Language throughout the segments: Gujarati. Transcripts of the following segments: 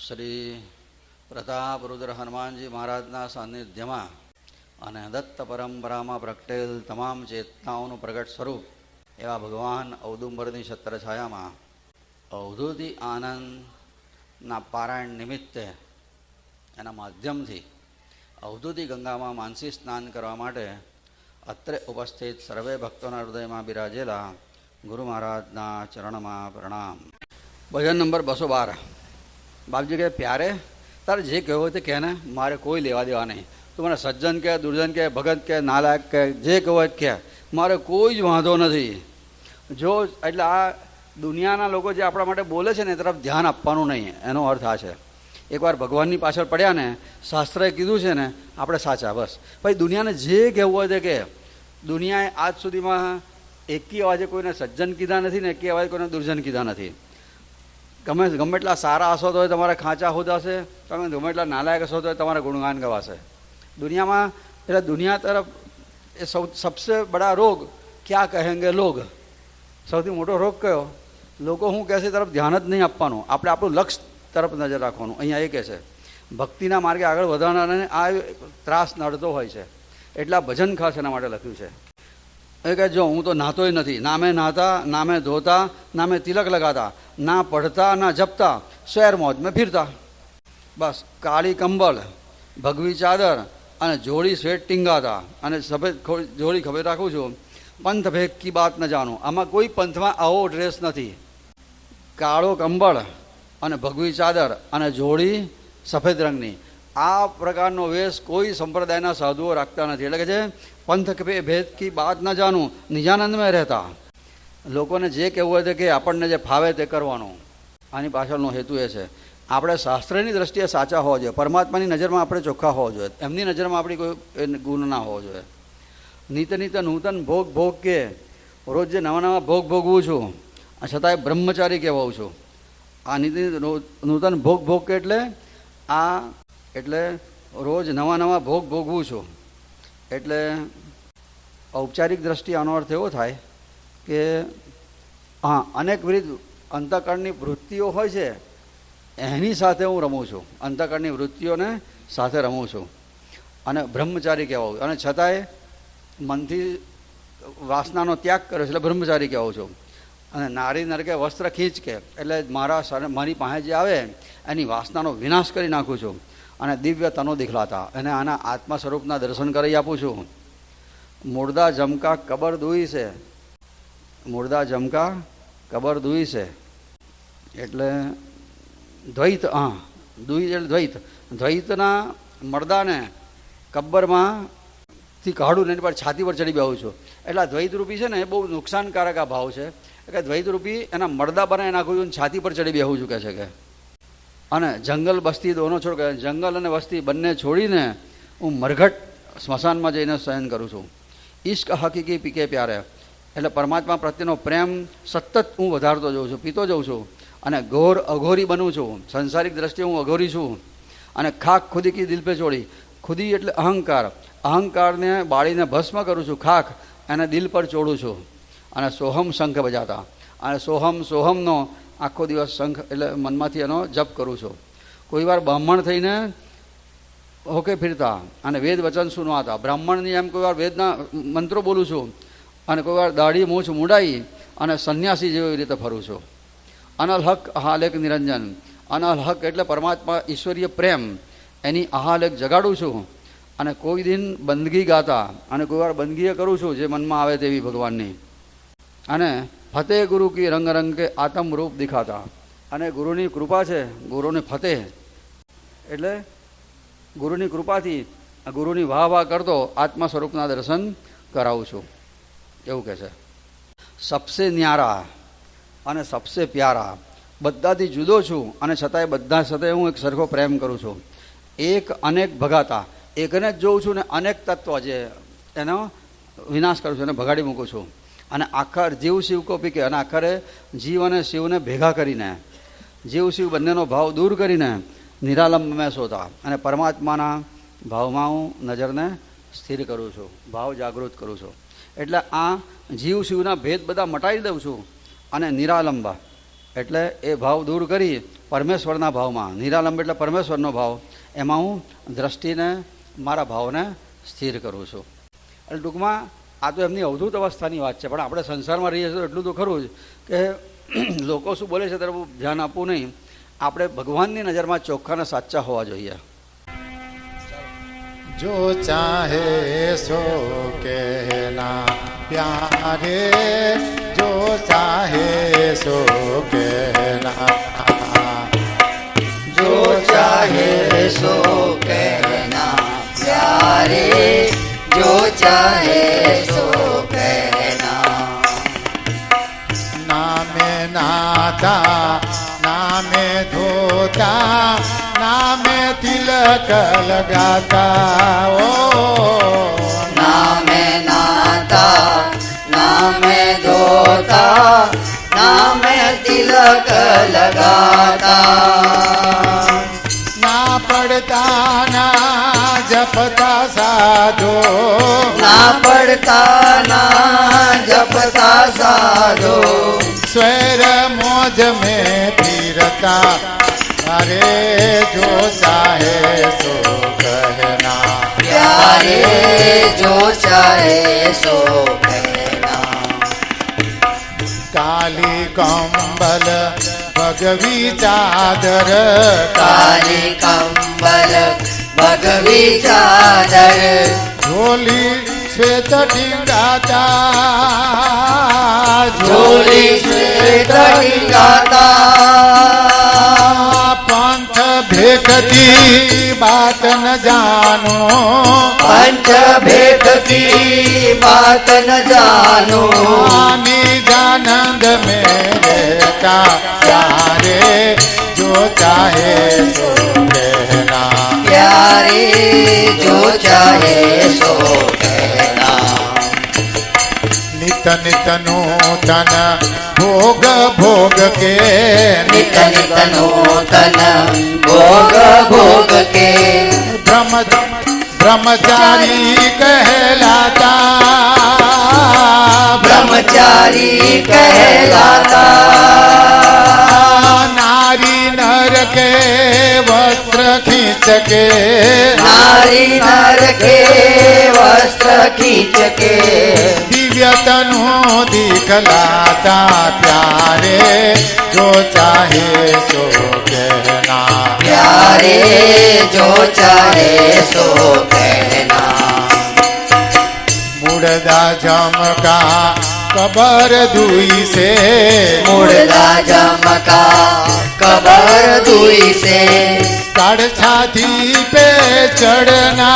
શ્રી પ્રતાપરુદ્ર હનુમાનજી મહારાજના સાનિધ્યમાં અને દત્ત પરંપરામાં પ્રગટેલ તમામ ચેતનાઓનું પ્રગટ સ્વરૂપ એવા ભગવાન ઔદુંબરની છત્રછાયામાં અવધૂતિ આનંદના પારાયણ નિમિત્તે એના માધ્યમથી અવધૂતિ ગંગામાં માનસી સ્નાન કરવા માટે અત્રે ઉપસ્થિત સર્વે ભક્તોના હૃદયમાં બિરાજેલા ગુરુ મહારાજના ચરણમાં પ્રણામ. ભજન નંબર 212. બાપજી કહે, પ્યારે તારે જે કહેવું હોય તે કહે ને, મારે કોઈ લેવા દેવા નહીં. તું મને સજ્જન કહે, દુર્જન કહે, ભગત કહે, નાલાયક કહે, જે કહેવું હોય કહે, મારે કોઈ જ વાંધો નથી. જો એટલે આ દુનિયાના લોકો જે આપણા માટે બોલે છે ને એ તરફ ધ્યાન આપવાનું નહીં, એનો અર્થ આ છે. એકવાર ભગવાનની પાછળ પડ્યા ને, શાસ્ત્રએ કીધું છે ને, આપણે સાચા બસ. ભાઈ દુનિયાને જે કહેવું હોય તે કે. દુનિયાએ આજ સુધીમાં એકી અવાજે કોઈને સજ્જન કીધા નથી ને એકી અવાજે કોઈને દુર્જન કીધા નથી. ગમે એટલા સારા હશો તો તમારે ખાંચા હોદાશે, તમે ગમે એટલા નાલાયક હશો તો તમારે ગુણગાન ગવાશે દુનિયામાં. એટલે દુનિયા તરફ એ સબસે બડા રોગ ક્યાં કહેંગે લોગ, સૌથી મોટો રોગ કયો? લોકો શું કહે છે તરફ ધ્યાન જ નહીં આપવાનું, આપણે આપણું લક્ષ્ય તરફ નજર રાખવાનું. અહીંયા એ કહે છે ભક્તિના માર્ગે આગળ વધવાના આ ત્રાસ નડતો હોય છે, એટલા ભજન ખાસ એના માટે લખ્યું છે. એ કહે, જો હું તો નાહતોય નથી, ના મેં નાહતા, ના મેં ધોતા, ના મેં તિલક લગાતા, ના પઢતા, ના જપતા, શહેર મોજ મેં ફિરતા. બસ કાળી કંબળ, ભગવી ચાદર અને જોડી સ્વેટ ટીંગાતા અને સફેદ જોડી ખભે રાખું છું. પંથ ભેગ કી બાત ન જાણું, આમાં કોઈ પંથમાં આવો ડ્રેસ નથી. કાળો કંબળ અને ભગવી ચાદર અને જોડી સફેદ રંગની, આ પ્રકારનો વેશ કોઈ સંપ્રદાયના સાધુઓ રાખતા નથી. એટલે કે છે પંથ ભેદ કી બાત ન જાણું, નિજાનંદમાં રહેતા. લોકોને જે કહેવું હોય તે કે આપણને જે ફાવે તે કરવાનું. આની પાછળનો હેતુ એ છે આપણે શાસ્ત્રની દ્રષ્ટિએ સાચા હોવા જોઈએ, પરમાત્માની નજરમાં આપણે ચોખ્ખા હોવા જોઈએ, એમની નજરમાં આપણી કોઈ ગુણ ના હોવો જોઈએ. નિત નિત નૂતન ભોગ ભોગ કે, રોજ જે નવા નવા ભોગ ભોગવું છું છતાંય બ્રહ્મચારી કહેવાઉં છું. આ નિત નૂતન ભોગ ભોગ કે એટલે રોજ નવા નવા ભોગ ભોગવું છું. એટલે ઔપચારિક દ્રષ્ટિએ આનો અર્થ એવો થાય કે હા, અનેકવિધ અંતઃકરણની વૃત્તિઓ હોય છે એની સાથે હું રમું છું, અંતઃકરણની વૃત્તિઓને સાથે રમું છું અને બ્રહ્મચારી કહેવાઉં. અને છતાંય મનથી વાસનાનો ત્યાગ કર્યો છે એટલે બ્રહ્મચારી કહેવાઉં છું. અને નારી નરકે વસ્ત્ર ખીંચ કે એટલે મારી પાસે જે આવે એની વાસનાનો વિનાશ કરી નાખું છું. અને દિવ્ય તનો દિખલાતા એને આના આત્મા સ્વરૂપના દર્શન કરી આપું છું. મુર્દા જમકા કબર દુઈ છે, મુર્દા જમકા કબર દુઈ છે એટલે દ્વૈત. હા, દુઈ એટલે દ્વૈત. દ્વૈતના મર્દાને કબ્બરમાંથી કાઢું ને એની પર છાતી પર ચડી બેહું છું. એટલે આ દ્વૈતરૂપી છે ને એ બહુ નુકસાનકારક આ ભાવ છે. એટલે દ્વૈતરૂપી એના મર્દા બનાવી નાખું છું, છાતી પર ચડી બેહું છું કહે છે કે. અને જંગલ બસ્તી દોનો છોડ કહે, જંગલ અને વસ્તી બંને છોડીને હું મરઘટ સ્મશાનમાં જઈને શયન કરું છું. ઈશ્ક હકીકી પીકે પ્યારે એટલે પરમાત્મા પ્રત્યેનો પ્રેમ સતત હું વધારતો જઉં છું, પીતો જઉં છું. અને ઘોર અઘોરી બનું છું, સંસારિક દ્રષ્ટિએ હું અઘોરી છું. અને ખાક ખુદી કી દિલ પે છોડી, ખુદી એટલે અહંકાર, અહંકારને બાળીને ભસ્મ કરું છું, ખાક એને દિલ પર ચોડું છું. અને સોહમ શંખ બજાતા, અને સોહમનો આખો દિવસ શંખ એટલે મનમાંથી એનો જપ કરું છું. કોઈ વાર બ્રાહ્મણ થઈને હોકે ફિરતા અને વેદ વચન સુનવાતા, બ્રાહ્મણની એમ કોઈ વાર વેદના મંત્રો બોલું છું. અને કોઈ વાર દાઢી મૂછ મુડાઈ અને સંન્યાસી જેવી રીતે ફરું છું. અનલહક અહાલેક નિરંજન, અનલહક એટલે પરમાત્મા ઈશ્વરીય પ્રેમ, એની અહાલેક જગાડું છું. અને કોઈ દિન બંદગી ગાતા અને કોઈ વાર બંદગીએ કરું છું જે મનમાં આવે તેવી ભગવાનની. અને ફતેહ ગુરુ કી રંગ રંગ કે આત્મ રૂપ દિખાતા, અને ગુરુની કૃપા છે, ગુરુની ફતેહ એટલે ગુરુની કૃપાથી ગુરુની વાહ વાહ કરતો આત્મા સ્વરૂપના દર્શન કરાવું છું એવું કહે છે. સબસે ન્યારા અને સબસે પ્યારા, બધાથી જુદો છું અને છતાંય બધા સાથે હું એક સરખો પ્રેમ કરું છું. એક અનેક ભગાતા, એકને જ જોઉં છું ને અનેક તત્વ જે એનો વિનાશ કરું છું, એને ભગાડી મૂકું છું. અને આખર જીવ શિવ કોપી કે, અને આખરે જીવ અને શિવને ભેગા કરીને, જીવ શિવ બંનેનો ભાવ દૂર કરીને નિરાલંબ મેં શોધા અને પરમાત્માના ભાવમાં હું નજરને સ્થિર કરું છું, ભાવ જાગૃત કરું છું. એટલે આ જીવ શિવના ભેદ બધા મટાવી દઉં છું અને નિરાલંબ એટલે એ ભાવ દૂર કરી પરમેશ્વરના ભાવમાં, નિરાલંબ એટલે પરમેશ્વરનો ભાવ, એમાં હું દ્રષ્ટિને, મારા ભાવને સ્થિર કરું છું. એટલે ટૂંકમાં આ તો એમની અવધૂત અવસ્થાની વાત છે, પણ આપણે સંસારમાં રહીએ છીએ તો એટલું તો ખરું જ કે લોકો શું બોલે છે તરફ ધ્યાન આપવું નહીં. આપણે ભગવાનની નજરમાં ચોખ્ખા અને સાચા હોવા જોઈએ. जो चाहे सो कहना प्यारे, जो चाहे सो कहना, जो चाहे सो कहना प्यारे, जो चाहे सो कहना. नामे नाता नामे धोता नामे तिलक लगाता, ओ नामे नाता नामे धोता नामे तिलक लगाता. ना पड़ता ना जपता साधो, ना पड़ता ना जपता साधो. स्वर मौज में फिरता, अरे जो चाहे सो कहना प्यारे, जो चाहे सो कहना. काली कंबल भगवी चादर, काली कंबल भगवी चादर. झोली श्वेत टिंगाता, झोली श्वेत टिंगाता. पंथ भेखती बात न जानो, पंच भेद की बात न जानो. निजानंद में रहता, प्यारे जो चाहे सो कहना, प्यारे जो चाहे सो कहना. नित नित नूतन भोग भोग के, नित नित नूतन भोग भोग के. ब्रह्मचारी कहलाता, ब्रह्मचारी कहलाता. नारी नर के वस्त्र खींच के, नारी नर के वस्त्र खींच के. दिव्य तनु दिखलाता, प्यारे जो चाहे सो कहना, प्यारे जो चाहे सो कहना. मुर्दा जमका कबर दुई से, मुर्दा जमका कबर दुई से. कड़ छाती पे चढ़ना,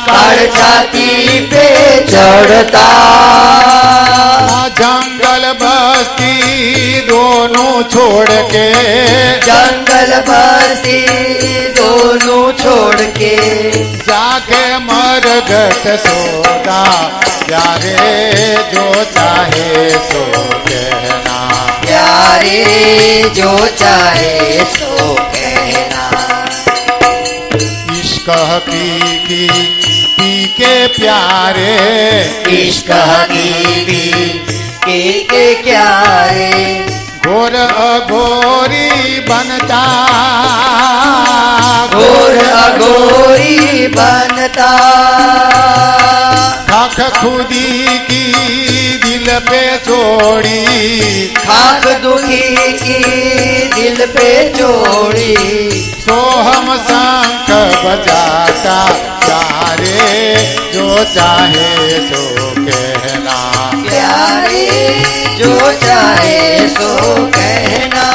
कड़ छाती पे चढ़ता. जंगल बस्ती दोनों छोड़ के, जंगल बस्ती दोनों छोड़ के. जाके मरगट सोदा, प्यारे जो चाहे सो कहना, प्यारे जो चाहे सो कहना. इश्क की पी के प्यारे, इश्क हकीकी के क्यारे. घोर अघोरी बनता, घोर अघोरी बनता. खाक खुदी की दिल पे छोड़ी, खाक दुखी की दिल पे चोड़ी. सोहम शंख बजाता, प्यारे जो चाहे सो कहना, प्यारे जो चाहे सो कहना.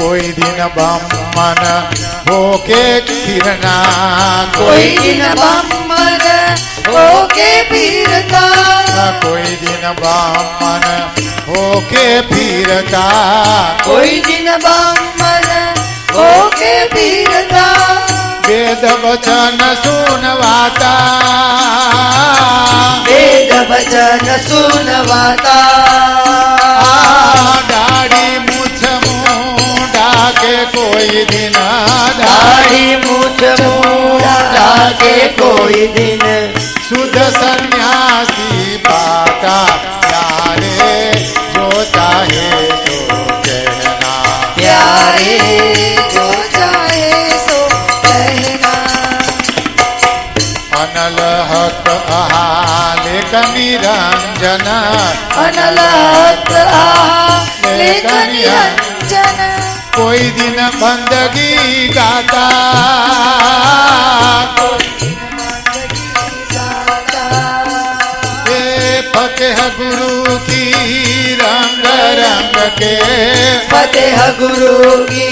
कोई दिन बमन होके फिरना, कोई दिन बमन होके फिरता. कोई दिन बमन होके फिरता, कोई दिन बमन होके फिरता. वेद वचन सुनवाता, वेद वचन सुनवाता. दाढ़ी मूछ मुंडा के कोई दिन, दाढ़ी मूछ मुंडा के कोई दिन. शुद्ध सन्यासी पाता, प्यारे जो અંજન અનલત લેખની અંજન કોઈ દિન બંદગી ગાતા એ ફતેહ ગુરુ કી રંગ રંગ કે फतेह गुरु की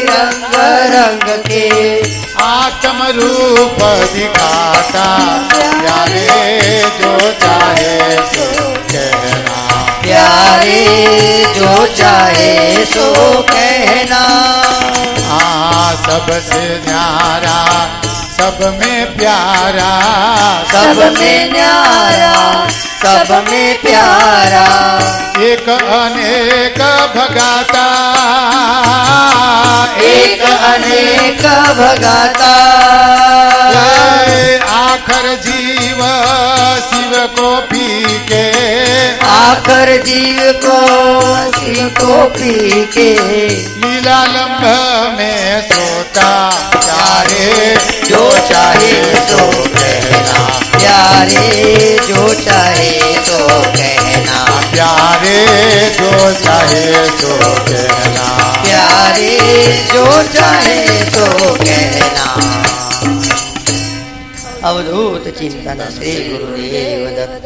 रंग रंग के आत्म रूप दिखाता प्यारे जो चाहे सो कहना प्यारे जो चाहे सो कहना हाँ सबसे न्यारा सब में प्यारा सब में न्यारा सब में प्यारा एक अनेक भगाता एक अनेक भगाता आखर जीव शिव को पी के आखर जीव को शिव को पी के लीला लंब में सोता प्यारे जो चाहे सो कहना प्यारे जो चाहे सो कहना प्यारे जो चाहे सो कहना प्यारे जो चाहे सो कहना अवधूत चिंतन श्री गुरुदेव दत्त।